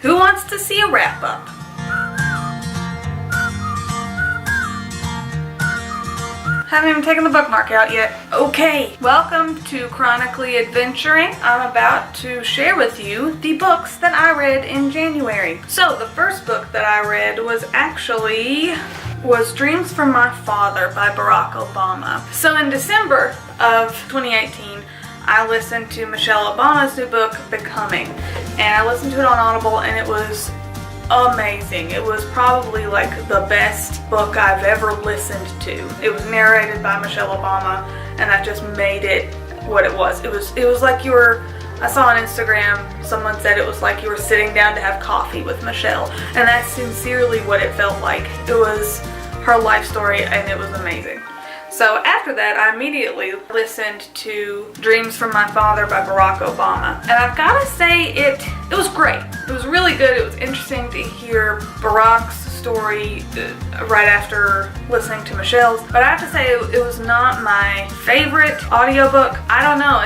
Who wants to see a wrap-up? Haven't even taken the bookmark out yet. Okay, welcome to Chronically Adventuring. I'm about to share with you the books that I read in January. So the first book that I read was Dreams from My Father by Barack Obama. So in December of 2018, I listened to Michelle Obama's new book, Becoming, and I listened to it on Audible, and it was amazing. It was probably like the best book I've ever listened to. It was narrated by Michelle Obama, and that just made it what it was. It was like I saw on Instagram, someone said it was like you were sitting down to have coffee with Michelle, and that's sincerely what it felt like. It was her life story, and it was amazing. So after that, I immediately listened to Dreams from My Father by Barack Obama. And I've got to say, it was great. It was really good. It was interesting to hear Barack's story right after listening to Michelle's. But I have to say, it was not my favorite audiobook. I don't know.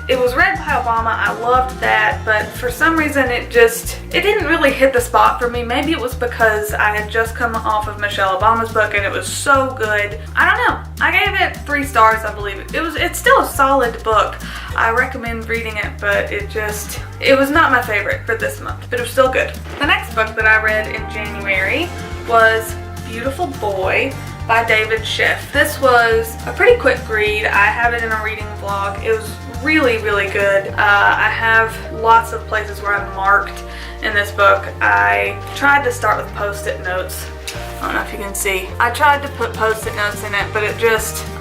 It was read by Obama. I loved that. But for some reason, it didn't really hit the spot for me. Maybe it was because I had just come off of Michelle Obama's book and it was so good. I don't know. I gave it 3 stars, I believe. It's still a solid book. I recommend reading it, but it was not my favorite for this month, but it was still good. The next book that I read in January was Beautiful Boy by David Sheff. This was a pretty quick read. I have it in a reading vlog. It was really, really good. I have lots of places where I'm marked in this book. I tried to start with post-it notes. I don't know if you can see. I tried to put post-it notes in it, but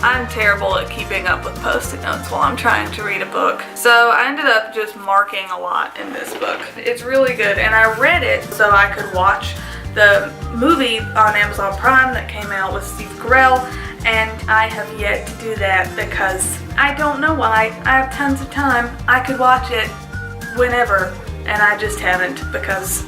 I'm terrible at keeping up with post-it notes while I'm trying to read a book. So I ended up just marking a lot in this book. It's really good, and I read it so I could watch the movie on Amazon Prime that came out with Steve Carell, and I have yet to do that because I don't know why. I have tons of time. I could watch it whenever, and I just haven't because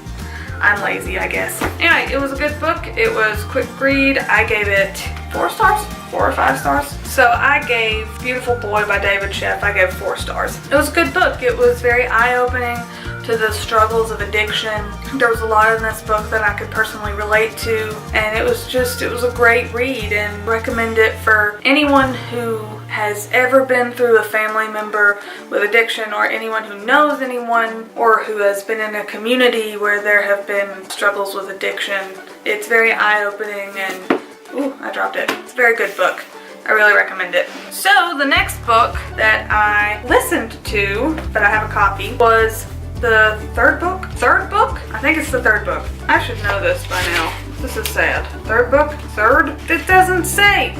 I'm lazy, I guess. Anyway, it was a good book. It was a quick read. I gave it 4 stars, 4 or 5 stars. So I gave Beautiful Boy by David Sheff, I gave 4 stars. It was a good book. It was very eye-opening to the struggles of addiction. There was a lot in this book that I could personally relate to, and it was a great read, and recommend it for anyone who has ever been through a family member with addiction, or anyone who knows anyone, or who has been in a community where there have been struggles with addiction. It's very eye-opening, and ooh, I dropped it. It's a very good book. I really recommend it. So the next book that I listened to, that I have a copy, was the third book? Third book? I think it's the third book. I should know this by now. This is sad. Third book? Third? It doesn't say.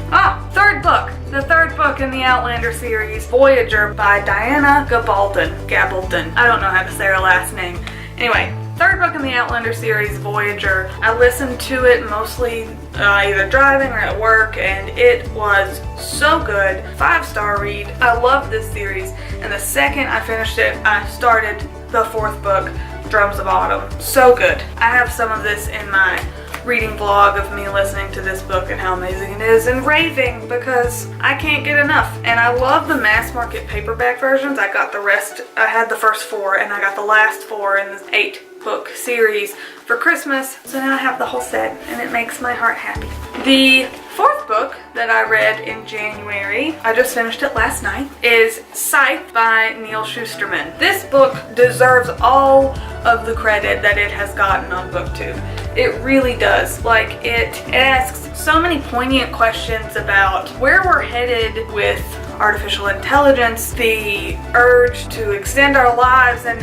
Third book. The third book in the Outlander series, Voyager by Diana Gabaldon. I don't know how to say her last name. Anyway, third book in the Outlander series, Voyager. I listened to it mostly either driving or at work, and it was so good. 5-star read. I love this series, and the second I finished it, I started the 4th book, Drums of Autumn. So good. I have some of this in my reading vlog of me listening to this book and how amazing it is, and raving because I can't get enough. And I love the mass market paperback versions. I got the rest. I had the first 4, and I got the last 4 in this 8-book series for Christmas. So now I have the whole set, and it makes my heart happy. The 4th book that I read in January, I just finished it last night, is Scythe by Neal Shusterman. This book deserves all of the credit that it has gotten on BookTube. It really does. Like, it asks so many poignant questions about where we're headed with artificial intelligence, the urge to extend our lives and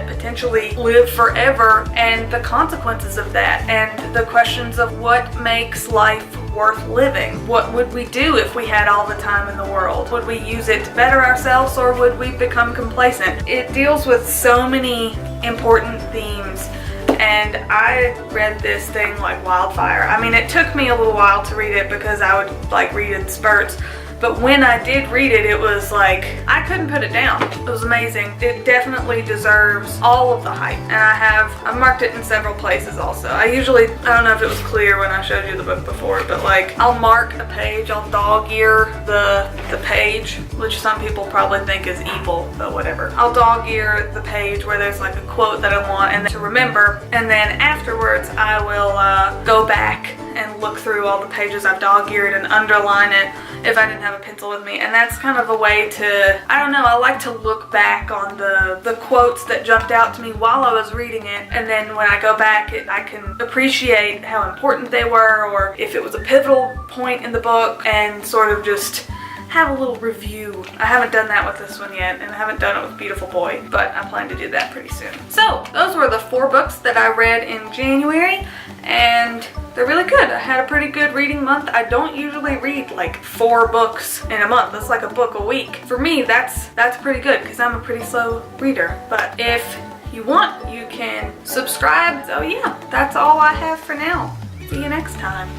potentially live forever, and the consequences of that, and the questions of what makes life worth living. What would we do if we had all the time in the world? Would we use it to better ourselves, or would we become complacent? It deals with so many important themes, and I read this thing like wildfire. I mean, it took me a little while to read it because I would like read in spurts, but when I did read it, it was like, I couldn't put it down. It was amazing. It definitely deserves all of the hype, and I marked it in several places also. I don't know if it was clear when I showed you the book before, but like, I'll mark a page, I'll dog ear the page, which some people probably think is evil, but whatever. I'll dog ear the page where there's like a quote that I want and to remember, and then afterwards I will go back and look through all the pages I've dog-eared and underline it if I didn't have a pencil with me. And that's kind of a way to, I don't know, I like to look back on the quotes that jumped out to me while I was reading it, and then when I go back I can appreciate how important they were, or if it was a pivotal point in the book, and sort of just have a little review. I haven't done that with this one yet, and I haven't done it with Beautiful Boy, but I plan to do that pretty soon. So those were the 4 books that I read in January, and they're really good. I had a pretty good reading month. I don't usually read like 4 books in a month. That's like a book a week. For me, that's pretty good because I'm a pretty slow reader. But if you want, you can subscribe. So yeah, that's all I have for now. See you next time.